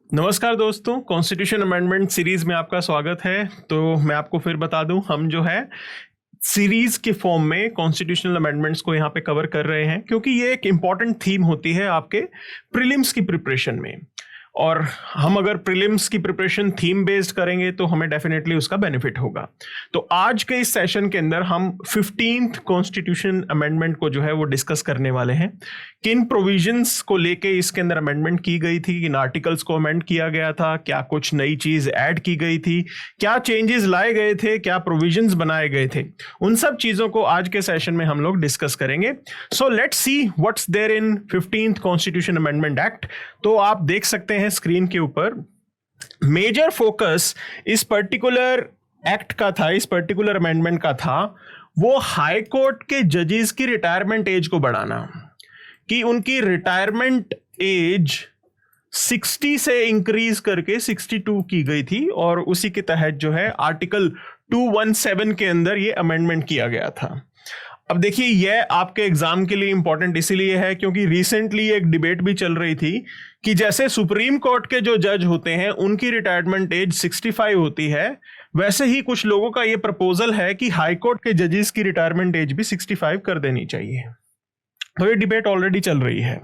नमस्कार दोस्तों, constitution amendment series में आपका स्वागत है। तो मैं आपको फिर बता दूं, हम जो है सीरीज के फॉर्म में कॉन्स्टिट्यूशनल अमेंडमेंट्स को यहाँ पे कवर कर रहे हैं, क्योंकि ये एक इंपॉर्टेंट थीम होती है आपके प्रीलिम्स की प्रिपरेशन में। और हम अगर प्रीलिम्स की प्रिपरेशन थीम बेस्ड करेंगे तो हमें डेफिनेटली उसका बेनिफिट होगा। तो आज के इस सेशन के अंदर हम 15th कॉन्स्टिट्यूशन अमेंडमेंट को जो है वो डिस्कस करने वाले हैं। किन प्रोविजंस को लेके इसके अंदर अमेंडमेंट की गई थी, किन आर्टिकल्स को अमेंड किया गया था, क्या कुछ नई चीज ऐड की गई थी, क्या चेंजेस लाए गए थे, क्या प्रोविजंस बनाए गए थे, उन सब चीजों को आज के सेशन में हम लोग डिस्कस करेंगे। So let's see what's there in 15th constitution amendment act. तो आप देख सकते हैं स्क्रीन के ऊपर, मेजर फोकस इस पर्टिकुलर एक्ट का था, इस पर्टिकुलर अमेंडमेंट का था, वो हाई कोर्ट के जजेस की रिटायरमेंट एज को बढ़ाना, कि उनकी रिटायरमेंट एज 60 से इंक्रीज करके 62 की गई थी। और उसी के तहत जो है आर्टिकल 217 के अंदर ये अमेंडमेंट किया गया था। अब देखिए, यह आपके एग्जाम के लिए इंपॉर्टेंट इसीलिए है क्योंकि रिसेंटली एक डिबेट भी चल रही थी कि जैसे सुप्रीम कोर्ट के जो जज होते हैं उनकी रिटायरमेंट एज 65 होती है, वैसे ही कुछ लोगों का यह प्रपोजल है कि हाई कोर्ट के जजेस की रिटायरमेंट एज भी 65 कर देनी चाहिए। तो ये डिबेट ऑलरेडी चल रही है,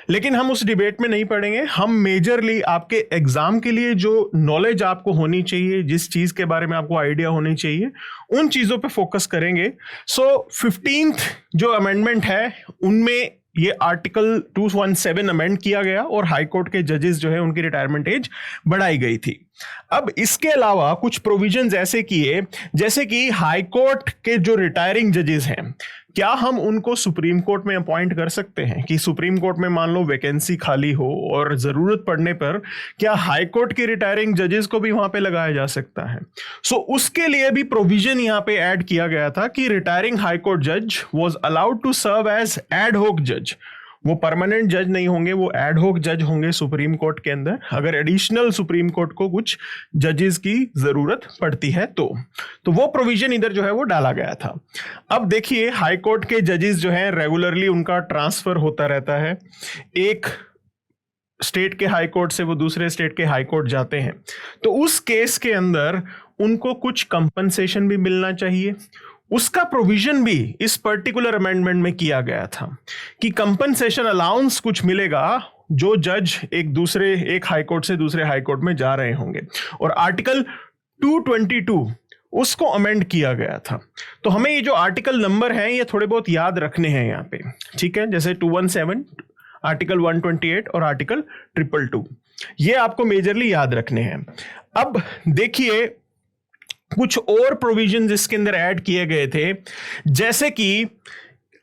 लेकिन हम उस डिबेट में नहीं पड़ेंगे। हम मेजरली आपके एग्जाम के लिए जो नॉलेज आपको होनी चाहिए, जिस चीज के बारे में आपको आइडिया होनी चाहिए, उन चीजों पे फोकस करेंगे। सो 15th जो अमेंडमेंट है उनमें ये आर्टिकल 217 अमेंड किया गया और हाई कोर्ट के जजेस जो है उनकी रिटायरमेंट एज बढ़ाई गई थी। अब इसके अलावा कुछ प्रोविजंस ऐसे किए, जैसे कि हाई कोर्ट के जो रिटायरिंग जजेस हैं, क्या हम उनको सुप्रीम कोर्ट में अपॉइंट कर सकते हैं? कि सुप्रीम कोर्ट में मान लो वैकेंसी खाली हो और जरूरत पड़ने पर क्या हाई कोर्ट के रिटायरिंग जजेस को भी वहां पे लगाया जा सकता है? सो उसके लिए भी प्रोविजन यहां पे ऐड किया गया था कि रिटायरिंग हाई कोर्ट जज was allowed to serve as add होक जज। वो परमानेंट जज नहीं होंगे, वो एड होक जज होंगे सुप्रीम कोर्ट के अंदर, अगर एडिशनल सुप्रीम कोर्ट को कुछ जजेस की जरूरत पड़ती है तो वो प्रोविजन इधर जो है वो डाला गया था। अब देखिए, हाई कोर्ट के जजेस जो हैं रेगुलरली उनका ट्रांसफर होता रहता है, एक स्टेट के हाई कोर्ट से वो दूसरे स्टेट के हाई कोर्ट जाते हैं। तो उस केस के अंदर उनको कुछ कंपनसेशन भी मिलना चाहिए। उसका प्रोविजन भी इस पर्टिकुलर अमेंडमेंट में किया गया था कि कंपनसेशन अलाउंस कुछ मिलेगा जो जज एक हाई कोर्ट से दूसरे हाई कोर्ट में जा रहे होंगे। और आर्टिकल 222 उसको अमेंड किया गया था। तो हमें ये जो आर्टिकल नंबर हैं ये थोड़े बहुत याद रखने हैं यहाँ पे, ठीक है? जैसे 217, आर्टिकल 128 और आर्टिकल 222, ये आपको मेजरली याद रखने हैं। अब देखिए, कुछ और प्रोविजंस इसके अंदर ऐड किए गए थे, जैसे कि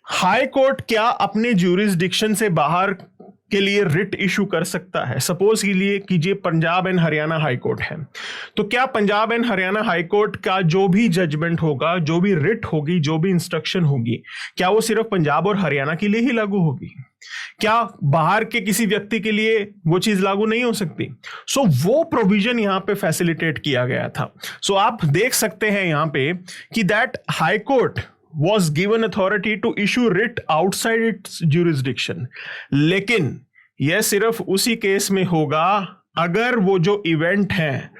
हाई कोर्ट क्या अपने ज्यूरिसडिक्शन से बाहर के लिए रिट इशू कर सकता है। सपोज कीजिए Punjab and Haryana high court है, तो क्या Punjab and Haryana high court का जो भी जजमेंट होगा, जो भी रिट होगी, जो भी इंस्ट्रक्शन होगी, क्या वो सिर्फ पंजाब और हरियाणा के लिए ही लागू होगी? क्या बाहर के किसी व्यक्ति के लिए वो चीज लागू नहीं हो सकती? सो वो प्रोविजन यहां पे फैसिलिटेट किया गया था। सो आप देख सकते हैं यहां पे कि that high court was given authority to issue writ outside its jurisdiction, लेकिन यह सिर्फ उसी केस में होगा अगर वो जो इवेंट है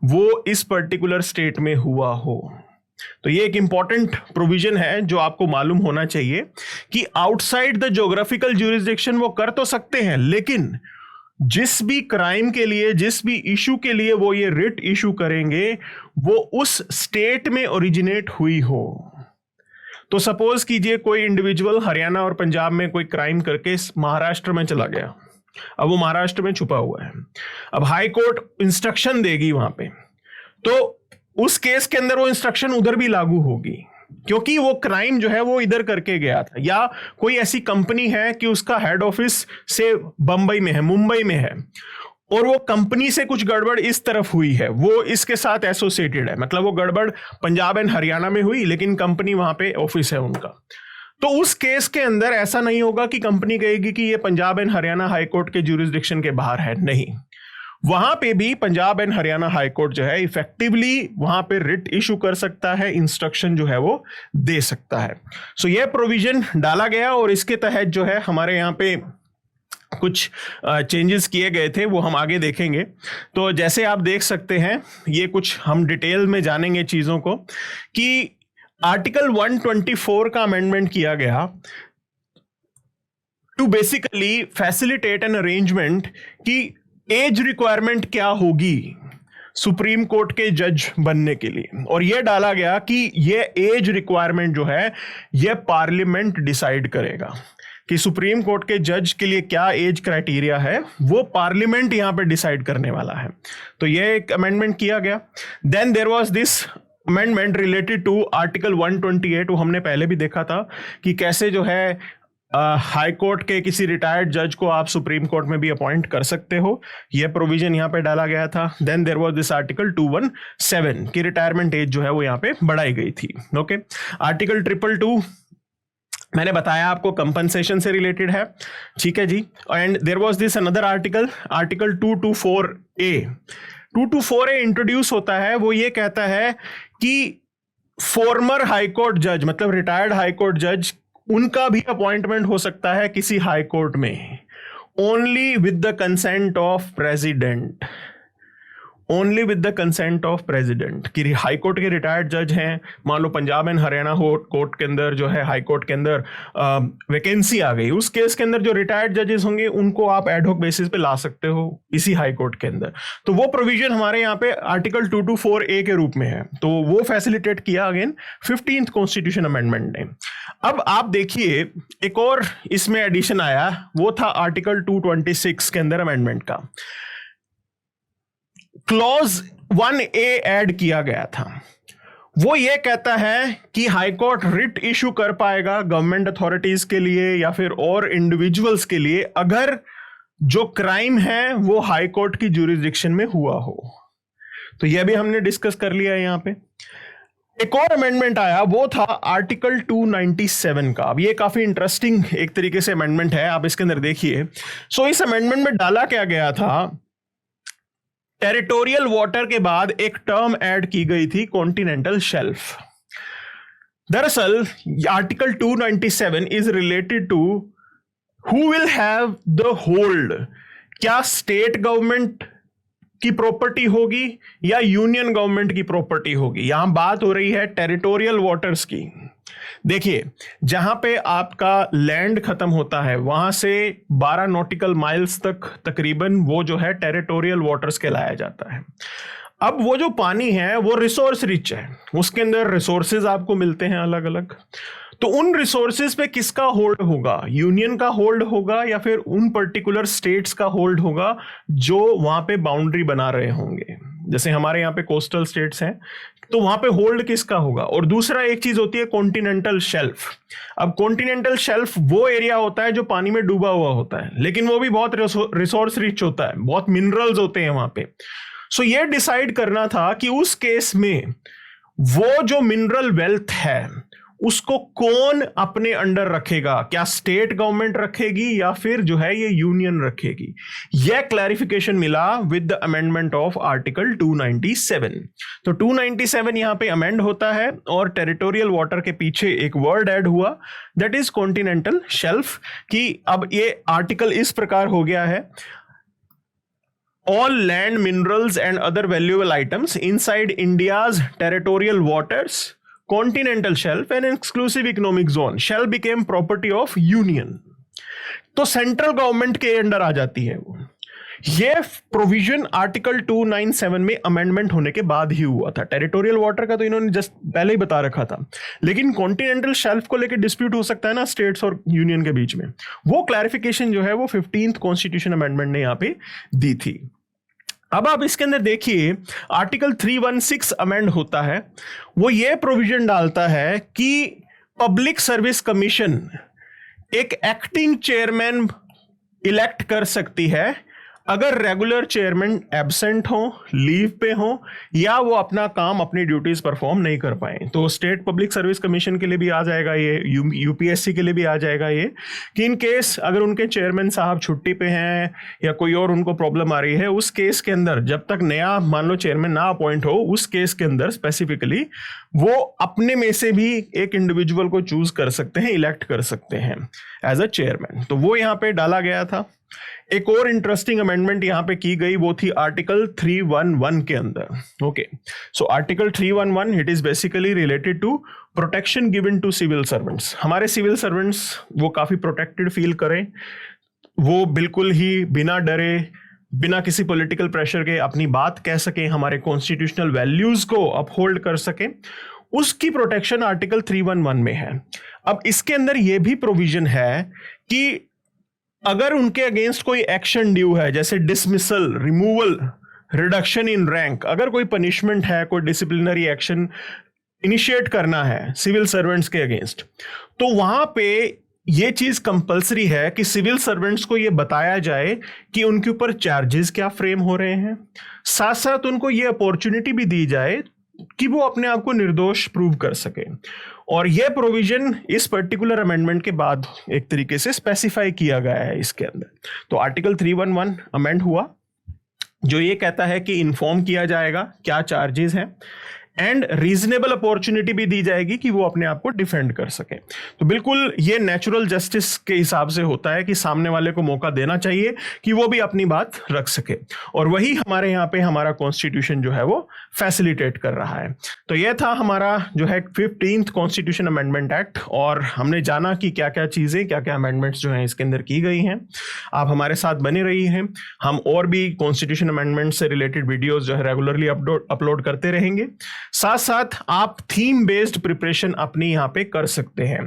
वो इस पर्टिकुलर स्टेट में हुआ हो। तो ये एक इंपॉर्टेंट प्रोविजन है जो आपको मालूम होना चाहिए कि आउटसाइड द ज्योग्राफिकल ज्यूरिसडिक्शन वो कर तो सकते हैं, लेकिन जिस भी क्राइम के लिए, जिस भी इशू के लिए वो ये रिट इशू करेंगे, वो उस स्टेट में ओरिजिनेट हुई हो। तो सपोज कीजिए कोई इंडिविजुअल हरियाणा और पंजाब में कोई क्राइम करके महाराष्ट्र में चला गया, अब वो महाराष्ट्र में छुपा हुआ है। अब हाई कोर्ट इंस्ट्रक्शन देगी वहां पे, तो उस केस के अंदर वो इंस्ट्रक्शन उधर भी लागू होगी, क्योंकि वो क्राइम जो है वो इधर करके गया था। या कोई ऐसी कंपनी है कि उसका हेड ऑफिस से बंबई में है, मुंबई में है, और वो कंपनी से कुछ गड़बड़ इस तरफ हुई है, वो इसके साथ एसोसिएटेड है, मतलब वो गड़बड़ पंजाब एंड हरियाणा में हुई लेकिन कंपनी वहां पे ऑफिस है उनका। तो उस केस के अंदर ऐसा नहीं होगा कि कंपनी कहेगी कि ये Punjab and Haryana high court के ज्यूरिसडिक्शन के बाहर है, नहीं। वहां पे भी Punjab and Haryana high court जो है इफेक्टिवली वहां पे रिट इशू कर सकता है, इंस्ट्रक्शन जो है वो दे सकता है। सो ये प्रोविजन डाला गया और इसके तहत जो है हमारे यहाँ पे कुछ चेंजेस किए गए थे, वो हम आगे देखेंगे। तो जैसे आप देख सकते हैं, ये कुछ हम डिटेल में जानेंगे चीज़ों को कि आर्टिकल 124 का अमेंडमेंट किया गया to basically facilitate an arrangement कि एज रिक्वायरमेंट क्या होगी सुप्रीम कोर्ट के जज बनने के लिए, और यह डाला गया कि यह एज रिक्वायरमेंट जो है यह पार्लियामेंट डिसाइड करेगा कि सुप्रीम कोर्ट के जज के लिए क्या एज क्राइटेरिया है, वो पार्लियामेंट यहां पे डिसाइड करने वाला है। तो यह एक अमेंडमेंट किया गया। Then there was this amendment related to article 128, वो हमने पहले भी देखा था कि कैसे जो है हाई कोर्ट के किसी रिटायर्ड जज को आप सुप्रीम कोर्ट में भी अपॉइंट कर सकते हो, यह प्रोविजन यहां पे डाला गया था। Then there was this article 217 की रिटायरमेंट एज जो है वो यहां पे बढ़ाई गई थी। ओके, आर्टिकल 222 मैंने बताया आपको कंपनसेशन से रिलेटेड है, ठीक है जी। And there was this another article, article 224A। 224A introduce होता है, वो ये कहता है कि फॉर्मर हाई कोर्ट जज, मतलब रिटायर्ड हाई कोर्ट जज, उनका भी अपॉइंटमेंट हो सकता है किसी हाई कोर्ट में, only with the consent of president, only with the consent of president. कि हाई कोर्ट के रिटायर्ड जज हैं, मान लो पंजाब एंड हरियाणा कोर्ट के अंदर जो है हाई कोर्ट के अंदर वैकेंसी आ गई, उस केस के अंदर जो रिटायर्ड जजेस होंगे उनको आप एडहॉक बेसिस पे ला सकते हो इसी हाई कोर्ट के अंदर। तो वो प्रोविजन हमारे यहाँ पे आर्टिकल 224A के रूप में है, तो वो फैसिलिटेट किया अगेन 15th कॉन्स्टिट्यूशन अमेंडमेंट ने। अब आप देखिए एक और इसमें एडिशन आया, वो था आर्टिकल 226 के अंदर अमेंडमेंट का क्लॉज 1A ऐड किया गया था। वो ये कहता है कि हाई कोर्ट रिट इशू कर पाएगा गवर्नमेंट अथॉरिटीज के लिए या फिर और इंडिविजुअल्स के लिए अगर जो क्राइम है वो हाई कोर्ट की ज्यूरिसडिक्शन में हुआ हो। तो यह भी हमने डिस्कस कर लिया है यहां पे। एक और अमेंडमेंट आया, वो था आर्टिकल 297 का। अब ये काफी इंटरेस्टिंग एक तरीके से अमेंडमेंट है, आप इसके अंदर देखिए। सो इस अमेंडमेंट में डाला क्या गया था, टेरिटोरियल वाटर के बाद एक टर्म ऐड की गई थी कॉन्टिनेंटल शेल्फ। दरअसल article 297 is related to who will have the hold, क्या स्टेट गवर्नमेंट की प्रॉपर्टी होगी या यूनियन गवर्नमेंट की प्रॉपर्टी होगी। यहां बात हो रही है टेरिटोरियल वाटर्स की। देखिए, जहां पे आपका लैंड खत्म होता है वहां से 12 नॉटिकल माइल्स तक तकरीबन वो जो है टेरिटोरियल वाटर्स कहलाया जाता है। अब वो जो पानी है वो रिसोर्स रिच है, उसके अंदर रिसोर्सेज आपको मिलते हैं अलग अलग। तो उन रिसोर्सेज पे किसका होल्ड होगा, यूनियन का होल्ड होगा या फिर उन पर्टिकुलर स्टेट्स का होल्ड होगा जो वहां पे बाउंड्री बना रहे होंगे। जैसे हमारे यहाँ पे कोस्टल स्टेट्स हैं, तो वहां पे होल्ड किसका होगा। और दूसरा एक चीज होती है कॉन्टिनेंटल शेल्फ। अब कॉन्टिनेंटल शेल्फ वो एरिया होता है जो पानी में डूबा हुआ होता है, लेकिन वो भी बहुत रिसोर्स रिच होता है, बहुत मिनरल्स होते हैं वहां पे। सो ये डिसाइड करना था कि उस केस में वो जो मिनरल वेल्थ है उसको कौन अपने अंडर रखेगा, क्या स्टेट गवर्नमेंट रखेगी या फिर जो है ये यूनियन रखेगी। यह क्लैरिफिकेशन मिला with the amendment of article 297। तो 297 यहां पे अमेंड होता है और टेरिटोरियल वाटर के पीछे एक वर्ड ऐड हुआ, दैट इज कॉन्टिनेंटल शेल्फ। कि अब ये आर्टिकल इस प्रकार हो गया है, all land minerals and other valuable items inside India's territorial waters, continental shelf and exclusive economic zone shall become property of union। तो सेंट्रल गवर्नमेंट के अंडर आ जाती है वो। ये प्रोविजन आर्टिकल 297 में अमेंडमेंट होने के बाद ही हुआ था। टेरिटोरियल वाटर का तो इन्होंने जस्ट पहले ही बता रखा था, लेकिन कॉन्टिनेंटल शेल्फ को लेकर डिस्प्यूट हो सकता है ना स्टेट्स और यूनियन के बीच में, वो क्लैरिफिकेशन जो है वो 15th कॉन्स्टिट्यूशन अमेंडमेंट ने यहां पे दी थी। अब आप इसके अंदर देखिए आर्टिकल 316 अमेंड होता है, वो ये प्रोविजन डालता है कि पब्लिक सर्विस कमीशन एक एक्टिंग चेयरमैन इलेक्ट कर सकती है अगर रेगुलर चेयरमैन एब्सेंट हो, लीव पे हो या वो अपना काम, अपनी ड्यूटीज परफॉर्म नहीं कर पाए। तो स्टेट पब्लिक सर्विस कमीशन के लिए भी आ जाएगा ये, यूपीएससी के लिए भी आ जाएगा ये, कि इन केस अगर उनके चेयरमैन साहब छुट्टी पे हैं या कोई और उनको प्रॉब्लम आ रही है, उस केस के अंदर जब तक नया मान लो चेयरमैन ना अपॉइंट हो, उस केस के अंदर स्पेसिफिकली वो अपने में से भी एक इंडिविजुअल को चूज कर सकते हैं, इलेक्ट कर सकते हैं एज अ चेयरमैन। तो वो यहाँ पे डाला गया था। एक और इंटरेस्टिंग अमेंडमेंट यहां पे की गई, वो थी आर्टिकल 311 के अंदर। Okay, so article 311 it is basically related to protection given to civil servants. हमारे सिविल सर्वेंट्स वो काफी प्रोटेक्टेड फील करें, वो बिल्कुल ही बिना डरे, बिना किसी पॉलिटिकल प्रेशर के अपनी बात कह सकें, हमारे कॉन्स्टिट्यूशनल वैल्यूज को अपहोल्ड कर सकें, उसकी प्रोटेक्शन आर्टिकल 311 में है। अब इसके अंदर यह भी प्रोविजन है कि अगर उनके अगेंस्ट कोई एक्शन ड्यू है, जैसे dismissal, removal, reduction in rank, अगर कोई पनिशमेंट है, कोई डिसिप्लिनरी एक्शन इनिशिएट करना है सिविल सर्वेंट्स के अगेंस्ट, तो वहां पे ये चीज कंपलसरी है कि सिविल सर्वेंट्स को ये बताया जाए कि उनके ऊपर चार्जेस क्या फ्रेम हो रहे हैं, साथ साथ उनको ये अपॉर्चुनिटी भी दी जाए कि वो अपने आप को निर्दोष प्रूव कर सके। और यह प्रोविजन इस पर्टिकुलर अमेंडमेंट के बाद एक तरीके से स्पेसिफाई किया गया है इसके अंदर। तो आर्टिकल 311 अमेंड हुआ, जो ये कहता है कि इन्फॉर्म किया जाएगा क्या चार्जेस हैं, एंड रीजनेबल अपॉर्चुनिटी भी दी जाएगी कि वो अपने आप को डिफेंड कर सके। तो बिल्कुल ये नेचुरल जस्टिस के हिसाब से होता है कि सामने वाले को मौका देना चाहिए कि वो भी अपनी बात रख सके, और वही हमारे यहाँ पे हमारा कॉन्स्टिट्यूशन जो है वो फैसिलिटेट कर रहा है। तो यह था हमारा जो है 15th कॉन्स्टिट्यूशन अमेंडमेंट एक्ट, और हमने जाना कि क्या क्या चीजें, क्या क्या अमेंडमेंट्स जो हैं इसके अंदर की गई हैं। आप हमारे साथ बने रही हैं, हम और भी कॉन्स्टिट्यूशन अमेंडमेंट से रिलेटेड वीडियोज जो है रेगुलरली अपलोड करते रहेंगे। साथ साथ आप थीम बेस्ड प्रिपरेशन अपनी यहां पे कर सकते हैं।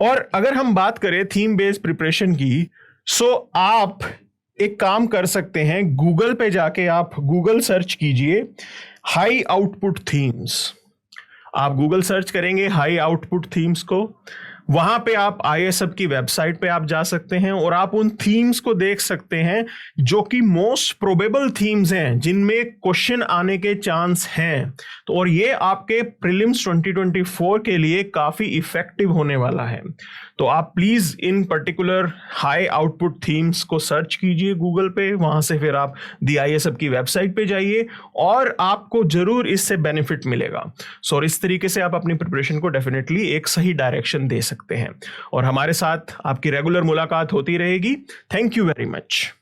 और अगर हम बात करें थीम बेस्ड प्रिपरेशन की, सो आप एक काम कर सकते हैं, गूगल पे जाके आप गूगल सर्च कीजिए हाई आउटपुट थीम्स। आप गूगल सर्च करेंगे हाई आउटपुट थीम्स को, वहां पे आप IASB की वेबसाइट पे आप जा सकते हैं और आप उन थीम्स को देख सकते हैं जो कि मोस्ट प्रोबेबल थीम्स हैं, जिनमें क्वेश्चन आने के चांस हैं। तो और ये आपके प्रीलिम्स 2024 के लिए काफी इफेक्टिव होने वाला है। तो आप please in particular high output themes को सर्च कीजिए गूगल पे, वहां से फिर आप IASB की वेबसाइट पे जाइए और आपको जरूर इससे बेनिफिट मिलेगा। सो इस तरीके से आप अपनी प्रिपरेशन को डेफिनेटली एक सही डायरेक्शन दे सकते हैं, और हमारे साथ आपकी रेगुलर मुलाकात होती रहेगी। Thank you very much.